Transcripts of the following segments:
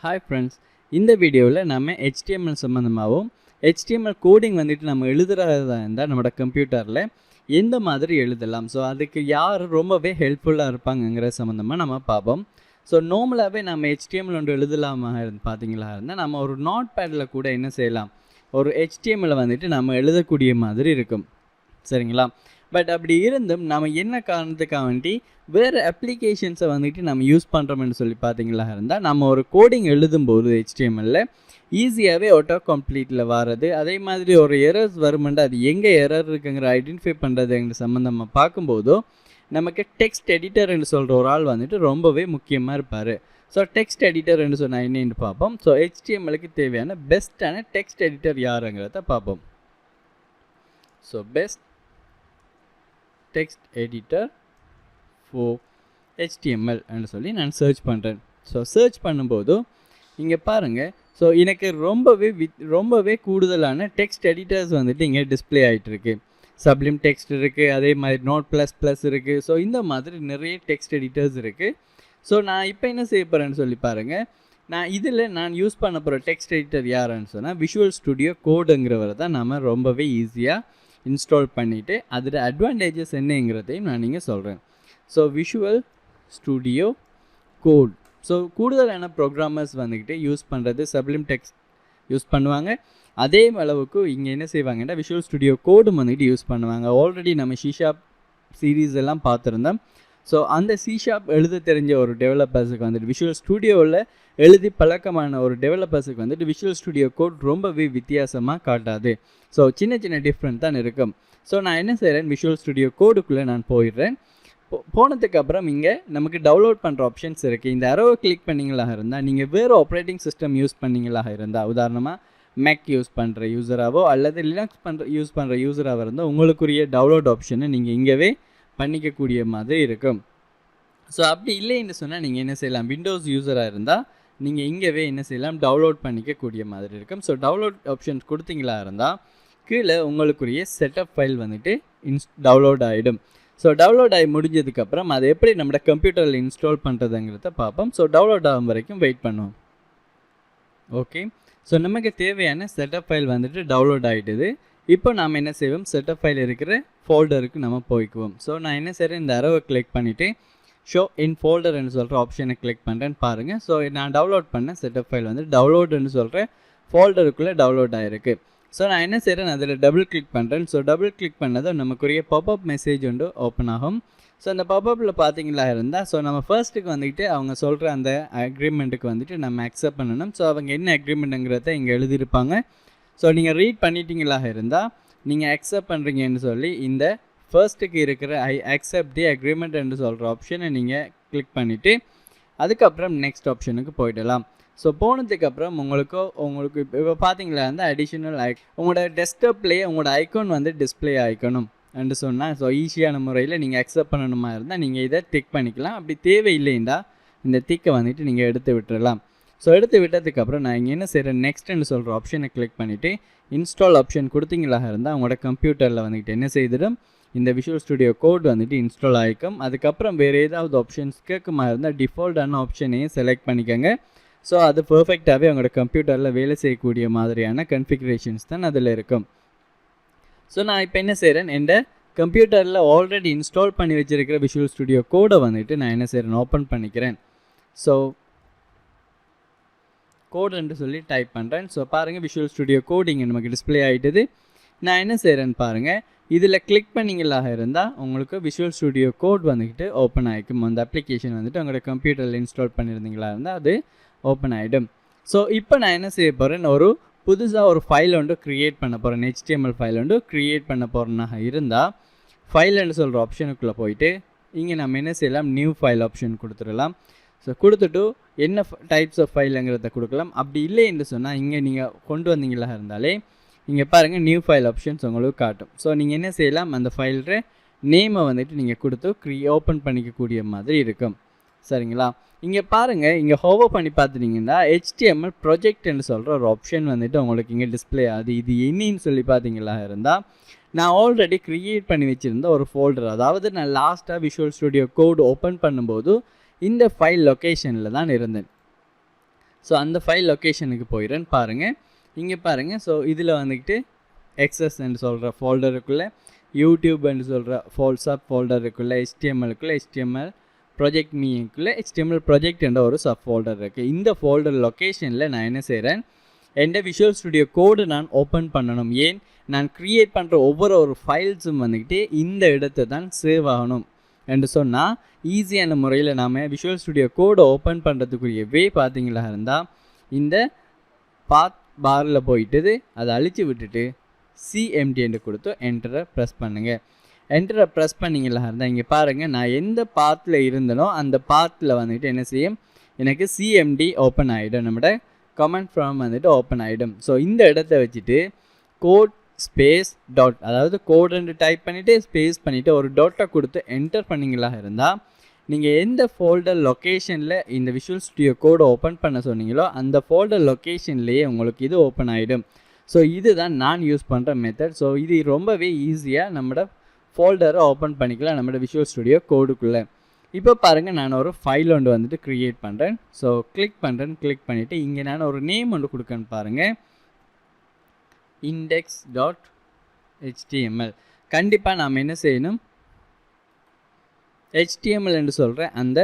Hi friends, இந்த வீடியோவில் நம்ம HTML சம்மந்தமாகவும் HTML கோடிங் வந்துட்டு நம்ம எழுதுறதா இருந்தால் நம்மளோட கம்ப்யூட்டரில் எந்த மாதிரி எழுதலாம், ஸோ அதுக்கு யார் ரொம்பவே ஹெல்ப்ஃபுல்லாக இருப்பாங்கங்கிற சம்மந்தமாக நம்ம பார்ப்போம். ஸோ நார்மலாகவே நம்ம HTML ஒன்று எழுதலாமா பார்த்தீங்களா இருந்தால் நம்ம ஒரு நோட் பேடில் கூட என்ன செய்யலாம், ஒரு HTML வந்துட்டு நம்ம எழுதக்கூடிய மாதிரி இருக்கும். சரிங்களா? பட் அப்படி இருந்தும் நம்ம என்ன காரணத்துக்காக வேண்டி வேறு அப்ளிகேஷன்ஸை வந்துட்டு நம்ம யூஸ் பண்ணுறோம்னு சொல்லி பார்த்தீங்களா இருந்தால், நம்ம ஒரு கோடிங் எழுதும்போது HTML ஈஸியாகவே ஆட்டோ கம்ப்ளீட்டில் வர்றது, அதே மாதிரி ஒரு எரர்ஸ் வருமெண்டு அது எங்கே எரர் இருக்குங்கிற ஐடென்டிஃபை பண்ணுறதுங்கிற சம்மந்தமாக பார்க்கும்போதோ நமக்கு டெக்ஸ்ட் எடிட்டர்னு சொல்கிற ஒரு ஆள் வந்துட்டு ரொம்பவே முக்கியமாக இருப்பார். ஸோ டெக்ஸ்ட் எடிட்டர்னு சொன்னால் என்னென்னு பார்ப்போம். ஸோ HTMLக்கு தேவையான பெஸ்ட்டான டெக்ஸ்ட் எடிட்டர் யாருங்கிறத பார்ப்போம். So best text editor for HTML ன்னு சொல்லி நான் சர்ச் பண்ணுறேன். ஸோ சர்ச் பண்ணும்போது இங்கே பாருங்கள், ஸோ எனக்கு ரொம்பவே கூடுதலான டெக்ஸ்ட் எடிட்டர்ஸ் வந்துட்டு இங்கே டிஸ்பிளே ஆகிட்டுருக்கு. சப்ளிம் டெக்ஸ்ட் இருக்குது, அதே மாதிரி Notepad+ இருக்குது. ஸோ இந்த மாதிரி நிறைய டெக்ஸ்ட் எடிட்டர்ஸ் இருக்குது. ஸோ நான் இப்போ என்ன செய்ய போகிறேன்னு சொல்லி பாருங்கள். நான் யூஸ் பண்ண போகிற டெக்ஸ்ட் எடிட்டர் யாருன்னு சொன்னால் விஷுவல் ஸ்டுடியோ கோடுங்கிறவரை தான் நம்ம ரொம்பவே ஈஸியாக இன்ஸ்டால் பண்ணிவிட்டு அதோட அட்வான்டேஜஸ் என்னங்கிறதையும் நான் நீங்கள் சொல்கிறேன். So Visual Studio Code, so கூடுதலான ப்ரோக்ராமர்ஸ் வந்துக்கிட்டு யூஸ் பண்ணுறது சப்ளிம் டெக்ஸ்ட் யூஸ் பண்ணுவாங்க. அதே அளவுக்கு இங்கே என்ன செய்வாங்கன்னா விஷுவல் ஸ்டுடியோ கோடும் வந்துட்டு யூஸ் பண்ணுவாங்க. ஆல்ரெடி நம்ம C# சீரீஸ் எல்லாம் பார்த்துருந்தோம். ஸோ அந்த C# எழுத தெரிஞ்ச ஒரு டெவலப்பர்ஸுக்கு வந்துட்டு விஷுவல் ஸ்டுடியோவில் எழுதி பழக்கமான ஒரு டெவலப்பர்ஸுக்கு வந்துட்டு விஷுவல் ஸ்டுடியோ கோட் ரொம்பவே வித்தியாசமாக காட்டாது. ஸோ சின்ன டிஃப்ரெண்ட் தான் இருக்கும். ஸோ நான் என்ன செய்கிறேன், விஷுவல் ஸ்டுடியோ கோடுக்குள்ளே நான் போயிடுறேன். போனதுக்கப்புறம் இங்கே நமக்கு டவுன்லோட் பண்ணுற ஆப்ஷன்ஸ் இருக்குது. இந்த அரோவை கிளிக் பண்ணிங்களாக இருந்தால் நீங்கள் வேறு ஆப்ரேட்டிங் சிஸ்டம் யூஸ் பண்ணிங்களாக இருந்தால், உதாரணமாக மேக் யூஸ் பண்ணுற யூஸராகவோ அல்லது லினக்ஸ் யூஸ் பண்ணுற யூஸராக இருந்தால் உங்களுக்குரிய டவுன்லோட் ஆப்ஷனை நீங்கள் இங்கேவே பண்ணிக்கக்கூடிய மாதிரி இருக்கும். ஸோ அப்படி இல்லைன்னு சொன்னால் நீங்கள் என்ன செய்யலாம், விண்டோஸ் யூஸராக இருந்தால் நீங்கள் இங்கேவே என்ன செய்யலாம், டவுன்லோட் பண்ணிக்கக்கூடிய மாதிரி இருக்கும். ஸோ டவுன்லோட் ஆப்ஷன்ஸ் கொடுத்தீங்களா இருந்தால் கீழே உங்களுக்குரிய செட்டப் ஃபைல் வந்துட்டு டவுன்லோட் ஆகிடும். ஸோ டவுன்லோட் ஆகி முடிஞ்சதுக்கப்புறம் அதை எப்படி நம்ம கம்ப்யூட்டரில் இன்ஸ்டால் பண்ணுறதுங்கிறத பார்ப்போம். ஸோ டவுன்லோட் ஆகும் வரைக்கும் வெயிட் பண்ணுவோம். ஓகே, ஸோ நமக்கு தேவையான செட்டப் ஃபைல் வந்துட்டு டவுன்லோட் ஆகிடுது. இப்போ நாம் என்ன செய்வோம், செட்டப் ஃபைல் இருக்கிற ஃபோல்டருக்கு நம்ம போய்க்குவோம். ஸோ நான் என்ன செய்கிறேன், இந்த அரோவை கிளிக் பண்ணிவிட்டு ஷோ இன் ஃபோல்டர்னு சொல்கிற ஆப்ஷனை கிளிக் பண்ணுறேன்னு பாருங்கள். ஸோ நான் டவுன்லோட் பண்ண செட்டப் ஃபைல் வந்து டவுன்லோடுன்னு சொல்கிற ஃபோல்டருக்குள்ளே டவுன்லோட் ஆகிருக்கு. ஸோ நான் என்ன செய்கிறேன், அதில் டபுள் கிளிக் பண்ணுறேன். ஸோ டபுள் கிளிக் பண்ணதும் நமக்குரிய பாப்அப் மெசேஜ் ஒன்று ஓப்பன் ஆகும். ஸோ அந்த பாப்அப்பில் பார்த்தீங்களா இருந்தால், ஸோ நம்ம ஃபர்ஸ்ட்டுக்கு வந்துட்டு அவங்க சொல்கிற அந்த அக்ரிமெண்ட்டுக்கு வந்துட்டு நம்ம அக்செப்ட் பண்ணணும். ஸோ அவங்க என்ன அக்ரிமெண்ட்டுங்கிறத இங்கே எழுதியிருப்பாங்க. ஸோ நீங்கள் ரீட் பண்ணிட்டீங்களாக இருந்தால் நீங்கள் அக்செப்ட் பண்ணுறீங்கன்னு சொல்லி இந்த ஃபர்ஸ்ட்டுக்கு இருக்கிற ஐ அக்செப்ட் தி அக்ரிமெண்ட் என்று சொல்கிற ஆப்ஷனை நீங்கள் கிளிக் பண்ணிவிட்டு அதுக்கப்புறம் நெக்ஸ்ட் ஆப்ஷனுக்கு போயிடலாம். ஸோ போனதுக்கப்புறம் உங்களுக்கு இப்போ பார்த்தீங்களா இருந்தால் அடிஷ்னல் உங்களோட டெஸ்க்டாப்லேயே உங்களோட ஐக்கான் வந்து டிஸ்பிளே ஆகிக்கணும் என்று சொன்னால், ஸோ ஈஸியான முறையில் நீங்கள் அக்செப்ட் பண்ணணுமா இருந்தால் நீங்கள் இதை டிக் பண்ணிக்கலாம். அப்படி தேவையில்லைண்டா இந்த டிக்கை வந்துட்டு நீங்கள் எடுத்து விட்டுடலாம். ஸோ எடுத்து விட்டதுக்கப்புறம் நான் இங்கே என்ன செய்கிறேன், நெக்ஸ்ட்னு சொல்கிற ஆப்ஷனை கிளிக் பண்ணிவிட்டு இன்ஸ்டால் ஆப்ஷன் கொடுத்தீங்களாக இருந்தால் உங்களோட கம்ப்யூட்டரில் வந்துட்டு என்ன செய்திடும், இந்த விஷுவல் ஸ்டுடியோ கோட் வந்துட்டு இன்ஸ்டால் ஆகிக்கும். அதுக்கப்புறம் வேறு ஏதாவது ஆப்ஷன்ஸ் கேட்குமா இருந்தால் டிஃபால்ட்டான ஆப்ஷனையும் செலக்ட் பண்ணிக்கோங்க. ஸோ அது பர்ஃபெக்டாகவே உங்களோட கம்ப்யூட்டரில் வேலை செய்யக்கூடிய மாதிரியான கன்ஃபிகரேஷன்ஸ் தான் அதில் இருக்கும். ஸோ நான் இப்போ என்ன செய்கிறேன், என் கம்ப்யூட்டரில் ஆல்ரெடி இன்ஸ்டால் பண்ணி வச்சுருக்கிற விஷுவல் ஸ்டுடியோ கோடை வந்துட்டு நான் என்ன செய்கிறேன், ஓப்பன் பண்ணிக்கிறேன். ஸோ கோடுன்னு சொல்லி டைப் பண்ணுறேன். ஸோ பாருங்கள், விஷுவல் ஸ்டுடியோ கோட் இங்கே நமக்கு டிஸ்பிளே ஆகிட்டுது. நான் என்ன செய்கிறேன்னு பாருங்கள், இதில் கிளிக் பண்ணிங்களாக இருந்தால் உங்களுக்கு விஷுவல் ஸ்டுடியோ கோட் வந்துக்கிட்டு ஓப்பன் ஆகிக்கும். அந்த அப்ளிகேஷன் வந்துட்டு உங்களோட கம்ப்யூட்டரில் இன்ஸ்டால் பண்ணியிருந்தீங்களா இருந்தால் அது ஓப்பன் ஆகிடும். ஸோ இப்போ நான் என்ன செய்ய போகிறேன், புதுசாக ஒரு ஃபைல் ஒன்று க்ரியேட் பண்ண போகிறேன். HTML ஃபைல் ஒன்று க்ரியேட் பண்ண போகிறேன்னா இருந்தால் ஃபைல்னு சொல்கிற ஆப்ஷனுக்குள்ளே போயிட்டு இங்கே நம்ம என்ன செய்யலாம், நியூ ஃபைல் ஆப்ஷன் கொடுத்துடலாம். ஸோ கொடுத்துட்டு என்ன டைப்ஸ் ஆஃப் ஃபைலுங்கிறத கொடுக்கலாம். அப்படி இல்லை என்று சொன்னால் இங்கே நீங்கள் கொண்டு வந்தீங்களா இருந்தாலே இங்கே பாருங்கள் நியூ ஃபைல் ஆப்ஷன்ஸ் உங்களுக்கு காட்டும். ஸோ நீங்கள் என்ன செய்யலாம், அந்த ஃபைலோட நேமை வந்துட்டு நீங்கள் கொடுத்து ஓப்பன் பண்ணிக்கக்கூடிய மாதிரி இருக்கும். சரிங்களா? இங்கே பாருங்கள், இங்கே ஹோவர் பண்ணி பார்த்துட்டிங்கன்னா HTML ப்ராஜெக்ட்னு சொல்கிற ஒரு ஆப்ஷன் வந்துட்டு உங்களுக்கு இங்கே டிஸ்பிளே ஆகுது. இது என்னன்னு சொல்லி பார்த்தீங்களா இருந்தால், நான் ஆல்ரெடி க்ரியேட் பண்ணி வச்சுருந்த ஒரு ஃபோல்டர், அதாவது நான் லாஸ்ட்டாக விஷுவல் ஸ்டுடியோ கோட் ஓப்பன் பண்ணும்போது இந்த ஃபைல் லொக்கேஷனில் தான் இருந்தேன். ஸோ அந்த ஃபைல் லொக்கேஷனுக்கு போயிடுறேன்னு பாருங்கள். இங்கே பாருங்கள். ஸோ இதில் வந்துக்கிட்டு எக்ஸஸ் என்று சொல்கிற ஃபோல்டருக்குள்ளே, யூடியூப் என்று சொல்கிற சப் ஃபோல்டருக்குள்ளே, HTMLக்குள்ளே HTML ப்ராஜெக்ட் மீக்குள்ளே HTML ப்ராஜெக்ட் என்ற ஒரு சப் ஃபோல்டர் இருக்குது. இந்த ஃபோல்டர் லொக்கேஷனில் நான் என்ன செய்கிறேன், எந்த விஷுவல் ஸ்டுடியோ கோடு நான் ஓப்பன் பண்ணணும். ஏன், நான் க்ரியேட் பண்ணுற ஒவ்வொரு ஃபைல்ஸும் வந்துக்கிட்டு இந்த இடத்தை தான் சேவ் ஆகணும் என்று சொன்னால் ஈஸியான முறையில் நாம் விஷுவல் ஸ்டுடியோ கோடை ஓப்பன் பண்ணுறதுக்குரிய வே பார்த்தீங்களா இருந்தால் இந்த பாத் பாரில் போயிட்டு அதை அழித்து விட்டுட்டு CMD என்று கொடுத்து என்டரை ப்ரெஸ் பண்ணுங்கள். என்டரை ப்ரெஸ் பண்ணிங்களா இருந்தால் இங்கே பாருங்கள், நான் எந்த பாத்தில் இருந்தனோ அந்த பாத்தில் வந்துட்டு என்ன செய்யும், எனக்கு CMD ஓப்பன் ஆகிடும். நம்மளோட கமெண்ட் ஃபார்ம் வந்துட்டு ஓப்பன் ஆகிடும். ஸோ இந்த இடத்த வச்சுட்டு கோட் ஸ்பேஸ் டாட், அதாவது கோடுன்னு டைப் பண்ணிவிட்டு ஸ்பேஸ் பண்ணிவிட்டு ஒரு டாட்டை கொடுத்து என்டர் பண்ணிங்களா இருந்தால் நீங்கள் எந்த ஃபோல்டர் லொக்கேஷனில் இந்த விஷுவல் ஸ்டுடியோ கோடை ஓப்பன் பண்ண சொன்னீங்களோ அந்த ஃபோல்டர் லொக்கேஷன்லேயே உங்களுக்கு இது ஓப்பன் ஆகிடும். ஸோ இதுதான் நான் யூஸ் பண்ணுற மெத்தட். ஸோ இது ரொம்பவே ஈஸியாக நம்மளோட ஃபோல்டரை ஓப்பன் பண்ணிக்கலாம் நம்மளோட விஷுவல் ஸ்டுடியோ கோடுக்குள்ளே. இப்போ பாருங்கள், நான் ஒரு ஃபைல் ஒன்று வந்துட்டு க்ரியேட் பண்ணுறேன். ஸோ கிளிக் பண்ணிவிட்டு இங்கே நான் ஒரு நேம் ஒன்று கொடுக்கன்னு பாருங்கள், index.html. கண்டிப்பாக நாம் என்ன செய்யணும், HTML என்று சொல்கிற அந்த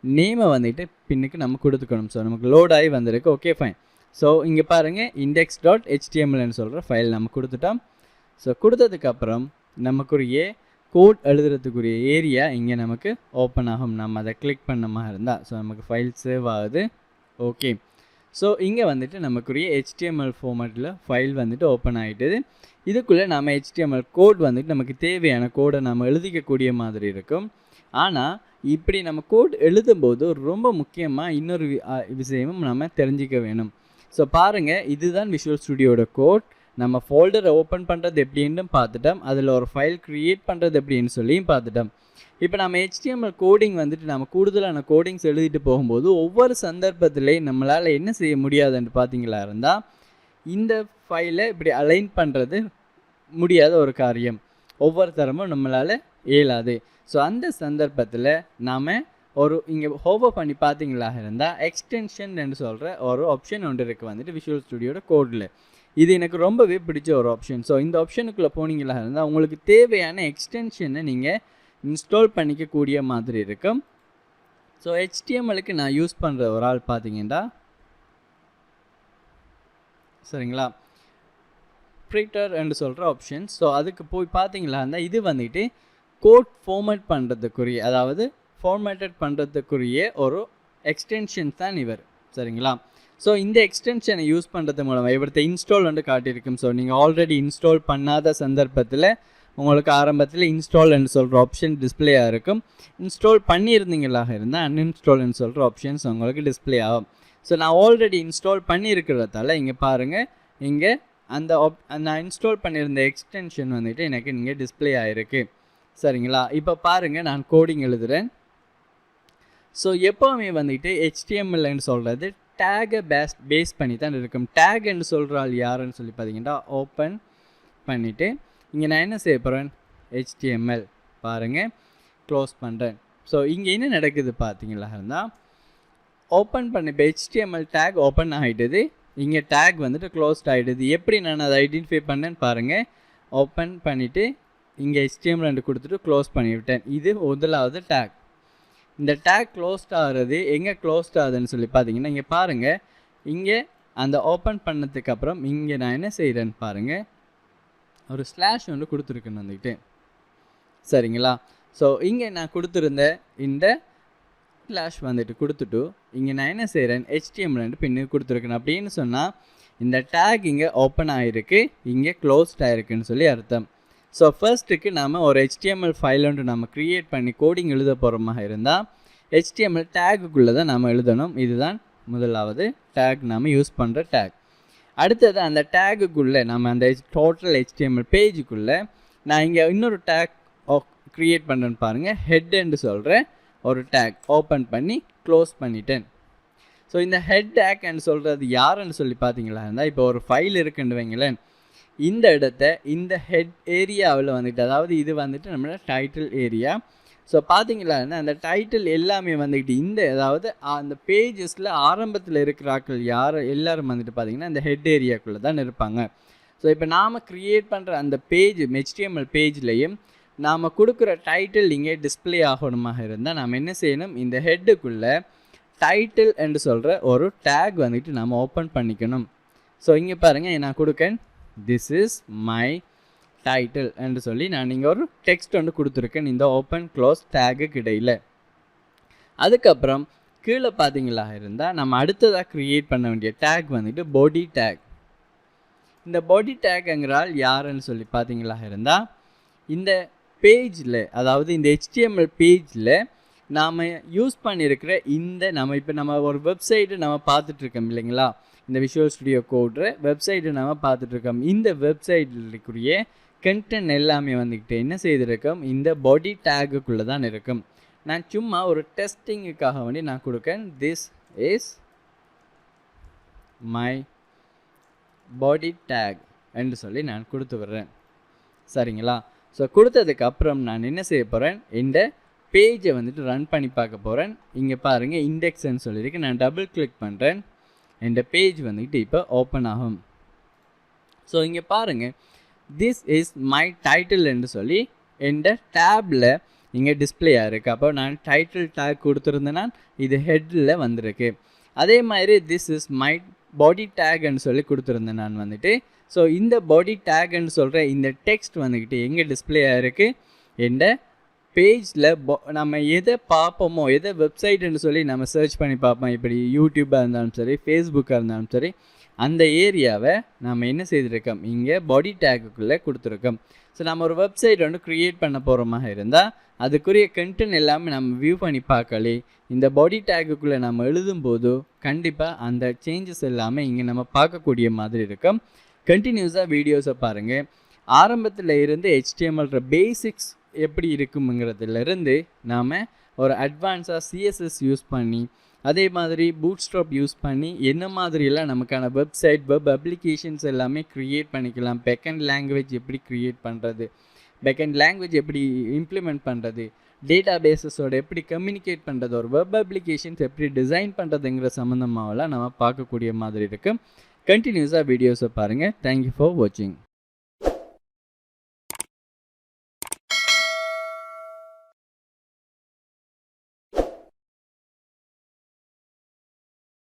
நேமை வந்துட்டு பின்னுக்கு நம்ம கொடுத்துக்கணும். ஸோ நமக்கு லோட் ஆகி வந்திருக்கு. Okay fine. ஸோ இங்கே பாருங்கள், index.html சொல்கிற ஃபைல் நம்ம கொடுத்துட்டோம். ஸோ கொடுத்ததுக்கப்புறம் நமக்குரிய கோட் எழுதுறதுக்குரிய ஏரியா இங்கே நமக்கு ஓப்பன் ஆகும். நம்ம அதை கிளிக் பண்ண மாதிரி இருந்தால் ஸோ நமக்கு ஃபைல் சேவ் ஆகுது. ஓகே. ஸோ இங்கே வந்துட்டு நமக்குரிய HTML ஃபார்மேட்டில் ஃபைல் வந்துட்டு ஓப்பன் ஆகிட்டுது. இதுக்குள்ளே நம்ம HTML கோட் வந்துட்டு நமக்கு தேவையான கோடை நம்ம எழுதிக்கக்கூடிய மாதிரி இருக்கும். ஆனால் இப்படி நம்ம கோட் எழுதும்போது ரொம்ப முக்கியமாக இன்னொரு விஷயமும் நம்ம தெரிஞ்சிக்க வேணும். ஸோ பாருங்கள், இதுதான் விஷுவல் ஸ்டுடியோட கோட். நம்ம ஃபோல்டரை ஓப்பன் பண்ணுறது எப்படின்னு பார்த்துட்டோம், அதில் ஒரு ஃபைல் க்ரியேட் பண்ணுறது எப்படின்னு சொல்லியும் பார்த்துட்டோம். இப்போ நம்ம HTML கோடிங் வந்துட்டு நம்ம கூடுதலான கோடிங்ஸ் எழுதிட்டு போகும்போது ஒவ்வொரு சந்தர்ப்பத்திலையும் நம்மளால் என்ன செய்ய முடியாதுன்னு பார்த்தீங்களா இருந்தால் இந்த ஃபைலை இப்படி அலைன் பண்ணுறது முடியாத ஒரு காரியம். ஒவ்வொரு தரமும் நம்மளால் இயலாது. ஸோ அந்த சந்தர்ப்பத்தில் நாம் ஒரு இங்கே ஹோவர் பண்ணி பார்த்தீங்களா இருந்தால் எக்ஸ்டென்ஷன் என்று சொல்கிற ஒரு ஆப்ஷன் ஒன்று இருக்குது வந்துட்டு விஷுவல் ஸ்டுடியோட கோடில். இது எனக்கு ரொம்பவே பிடிச்ச ஒரு ஆப்ஷன். ஸோ இந்த ஆப்ஷனுக்குள்ளே போனீங்களா இருந்தால் உங்களுக்கு தேவையான எக்ஸ்டென்ஷனை நீங்கள் இன்ஸ்டால் பண்ணிக்கக்கூடிய மாதிரி இருக்கும். ஸோ HTMLக்கு நான் யூஸ் பண்ணுற ஒரு ஆள் பார்த்தீங்கன்னா சரிங்களா, ப்ரிண்டர் என்று சொல்கிற ஆப்ஷன். ஸோ அதுக்கு போய் பார்த்தீங்களா இருந்தால் இது வந்துட்டு கோட் ஃபார்மேட் பண்ணுறதுக்குரிய, அதாவது ஃபார்மேட்டட் பண்ணுறதுக்குரிய ஒரு எக்ஸ்டென்ஷன் தான் இவர். சரிங்களா. ஸோ இந்த எக்ஸ்டென்ஷனை யூஸ் பண்ணுறது மூலமாக இவர்கிட்ட இன்ஸ்டால் வந்து காட்டியிருக்கும். ஸோ நீங்கள் ஆல்ரெடி இன்ஸ்டால் பண்ணாத சந்தர்ப்பத்தில் உங்களுக்கு ஆரம்பத்தில் இன்ஸ்டால் என்று சொல்கிற ஆப்ஷன் டிஸ்பிளேயாக இருக்கும். இன்ஸ்டால் பண்ணியிருந்தீங்களாக இருந்தால் அன்இன்ஸ்டால்னு சொல்கிற ஆப்ஷன்ஸ் உங்களுக்கு டிஸ்பிளே ஆகும். ஸோ நான் ஆல்ரெடி இன்ஸ்டால் பண்ணியிருக்கிறதால இங்கே பாருங்கள், இங்கே அந்த நான் இன்ஸ்டால் பண்ணியிருந்த எக்ஸ்டென்ஷன் வந்துட்டு எனக்கு இங்கே டிஸ்பிளே ஆகிருக்கு. சரிங்களா. இப்போ பாருங்கள், நான் கோடிங் எழுதுகிறேன். ஸோ எப்போவுமே வந்துட்டு HTMLன்னு சொல்கிறது டேகை பேஸ் பண்ணி தான் இருக்கும். டேக்ன்னு சொல்கிறாள் யாருன்னு சொல்லி பார்த்தீங்கன்னா ஓப்பன் பண்ணிவிட்டு இங்கே நான் என்ன செய்ய போகிறேன், HTML பாருங்கள், க்ளோஸ் பண்ணுறேன். ஸோ இங்கே என்ன நடக்குது பார்த்தீங்களா இருந்தால் ஓப்பன் பண்ணி இப்போ HTML டேக் ஓப்பன் ஆகிடுது, இங்கே டேக் வந்துட்டு க்ளோஸ்ட் ஆகிடுது. எப்படி நான் அதை ஐடென்டிஃபை பண்ணேன்னு பாருங்கள். ஓப்பன் பண்ணிவிட்டு இங்கே HTML கொடுத்துட்டு க்ளோஸ் பண்ணிவிட்டேன். இது முதலாவது டேக். இந்த டேக் க்ளோஸ்ட் ஆகிறது எங்கே க்ளோஸ்ட் ஆகுதுன்னு சொல்லி பார்த்தீங்கன்னா இங்கே பாருங்கள், இங்கே அந்த ஓப்பன் பண்ணதுக்கப்புறம் இங்கே நான் என்ன செய்கிறேன்னு பாருங்கள், ஒரு ஸ்லாஷ் ஒன்று கொடுத்துருக்கேன்னு வந்துக்கிட்டு. சரிங்களா. ஸோ இங்கே நான் கொடுத்துருந்த இந்த ஸ்லாஷ் வந்துட்டு கொடுத்துட்டு இங்கே நான் என்ன செய்கிறேன், HTML பின்னு கொடுத்துருக்கேன். அப்படின்னு சொன்னால் இந்த டேக் இங்கே ஓப்பன் ஆகிருக்கு, இங்கே க்ளோஸ்ட் ஆகிருக்குன்னு சொல்லி அர்த்தம். ஸோ ஃபர்ஸ்ட்டுக்கு நாம் ஒரு HTML ஃபைல் ஒன்று நம்ம க்ரியேட் பண்ணி கோடிங் எழுத போகிறோமாக இருந்தால் HTML டேக்குக்குள்ளே தான் நாம் எழுதணும். இதுதான் முதலாவது டேக் நாம் யூஸ் பண்ணுற டேக். அடுத்தது அந்த டேக்குக்குள்ளே நம்ம அந்த டோட்டல் HTML பேஜுக்குள்ளே நான் இங்கே இன்னொரு டேக் க்ரியேட் பண்ணுறேன்னு பாருங்கள், ஹெட்ன்னு சொல்கிற ஒரு டேக் ஓப்பன் பண்ணி க்ளோஸ் பண்ணிட்டேன். ஸோ இந்த ஹெட் டேக்ன்னு சொல்கிறது யாருன்னு சொல்லி பார்த்தீங்களா இருந்தால் இப்போ ஒரு ஃபைல் இருக்குன்னு வைங்களேன், இந்த இடத்த இந்த ஹெட் ஏரியாவில் வந்துட்டு, அதாவது இது வந்துட்டு நம்மளோட டைட்டில் ஏரியா, ஸோ பார்த்தீங்களான்னா அந்த டைட்டில் எல்லாமே வந்துக்கிட்டு இந்த அதாவது அந்த பேஜஸில் ஆரம்பத்தில் இருக்கிற ஆட்கள் எல்லாரும் வந்துட்டு பார்த்தீங்கன்னா இந்த ஹெட் ஏரியாக்குள்ளே தான் இருப்பாங்க. ஸோ இப்போ நாம் க்ரியேட் பண்ணுற அந்த பேஜ் HTML பேஜ்லேயும் நாம் கொடுக்குற டைட்டில் இங்கே டிஸ்பிளே ஆகணுமாக இருந்தால் நாம் என்ன செய்யணும், இந்த ஹெட்டுக்குள்ளே டைட்டில் என்று சொல்கிற ஒரு டேக் வந்துட்டு நாம் ஓப்பன் பண்ணிக்கணும். ஸோ இங்கே பாருங்கள், நான் கொடுக்கேன் திஸ் இஸ் மை டைட்டில் என்று சொல்லி நான் இங்கே ஒரு டெக்ஸ்ட் வந்து கொடுத்துருக்கேன் இந்த ஓப்பன் க்ளோஸ் டேகுக்கு இடையில். அதுக்கப்புறம் கீழே பார்த்தீங்களா இருந்தால் நம்ம அடுத்ததாக க்ரியேட் பண்ண வேண்டிய டேக் வந்துட்டு பாடி டேக். இந்த பாடி டேக்ங்கிறால் யாருன்னு சொல்லி பார்த்தீங்களா இருந்தால் இந்த பேஜில், அதாவது இந்த HTML பேஜில் நாம் யூஸ் பண்ணியிருக்கிற இந்த நம்ம ஒரு வெப்சைட்டு நம்ம பார்த்துட்ருக்கோம் இல்லைங்களா, இந்த விஷுவல் ஸ்டுடியோ கோட்ரு வெப்சைட்டு நம்ம பார்த்துட்ருக்கோம். இந்த வெப்சைட்டுக்குரிய கண்டென்ட் எல்லாமே வந்துக்கிட்டு என்ன செய்திருக்கோம், இந்த பாடி டேகுக்குள்ளே தான் இருக்கும். நான் சும்மா ஒரு டெஸ்டிங்குக்காக வேண்டி நான் கொடுக்கேன் this is my body tag என்று சொல்லி நான் கொடுத்து விடுறேன். சரிங்களா? ஸோ கொடுத்ததுக்கு அப்புறம் நான் என்ன செய்ய போகிறேன், இந்த பேஜை வந்துட்டு ரன் பண்ணி பார்க்க போகிறேன். இங்கே பாருங்கள் இண்டெக்ஸ்ன்னு சொல்லியிருக்கு. நான் டபுள் கிளிக் பண்ணுறேன், இந்த பேஜ் வந்துட்டு இப்போ ஓப்பன் ஆகும். ஸோ இங்கே பாருங்கள் திஸ் இஸ் மை டைட்டில் என்று சொல்லி இந்த டேப்பில் இங்கே டிஸ்பிளே ஆகிருக்கு. அப்போ நான் டைட்டில் டேக் கொடுத்துருந்தேன்னா இது ஹெட்டில் வந்திருக்கு. அதே மாதிரி திஸ் இஸ் மை பாடி டேக்ன்னு சொல்லி கொடுத்துருந்தேன் நான் வந்துட்டு. ஸோ இந்த பாடி டேக்ன்னு சொல்கிற இந்த டெக்ஸ்ட் வந்துக்கிட்டு எங்கே டிஸ்பிளே ஆகிருக்கு, இந்த பேஜில் நம்ம எதை பார்ப்போமோ, எதை வெப்சைட்டுன்னு சொல்லி நம்ம சர்ச் பண்ணி பார்ப்போம், இப்படி யூடியூப்பாக இருந்தாலும் சரி, ஃபேஸ்புக்காக இருந்தாலும் சரி, அந்த ஏரியாவை நம்ம என்ன செய்திருக்கோம், இங்கே பாடி டேக்குக்குள்ளே கொடுத்துருக்கோம். ஸோ நம்ம ஒரு வெப்சைட் வந்து க்ரியேட் பண்ண போகிறோமாக இருந்தால் அதுக்குரிய கண்டென்ட் எல்லாமே நம்ம வியூ பண்ணி பார்க்கலே இந்த பாடி டேக்குக்குள்ளே நம்ம எழுதும்போது கண்டிப்பாக அந்த சேஞ்சஸ் எல்லாமே இங்கே நம்ம பார்க்கக்கூடிய மாதிரி இருக்கும். கண்டினியூஸாக வீடியோஸை பாருங்கள். ஆரம்பத்தில் இருந்து HTML பேசிக்ஸ் எப்படி இருக்குங்கிறதுலேருந்து நாம் ஒரு அட்வான்ஸாக CSS யூஸ் பண்ணி, அதே மாதிரி பூட்ஸ்ட்ராப் யூஸ் பண்ணி என்ன மாதிரியெல்லாம் நமக்கான வெப்சைட் வெப் அப்ளிகேஷன்ஸ் எல்லாமே க்ரியேட் பண்ணிக்கலாம். பேக்கெண்ட் லாங்குவேஜ் எப்படி க்ரியேட் பண்ணுறது, பேக்கெண்ட் லாங்குவேஜ் எப்படி இம்ப்ளிமெண்ட் பண்ணுறது, டேட்டா பேஸஸோட எப்படி கம்யூனிகேட் பண்ணுறது, ஒரு வெப் அப்ளிகேஷன்ஸ் எப்படி டிசைன் பண்ணுறதுங்கிற சம்மந்தமாகலாம் நம்ம பார்க்கக்கூடிய மாதிரி இருக்குது. கண்டினியூஸாக வீடியோஸை பாருங்கள். தேங்க்யூ ஃபார் வாட்சிங்.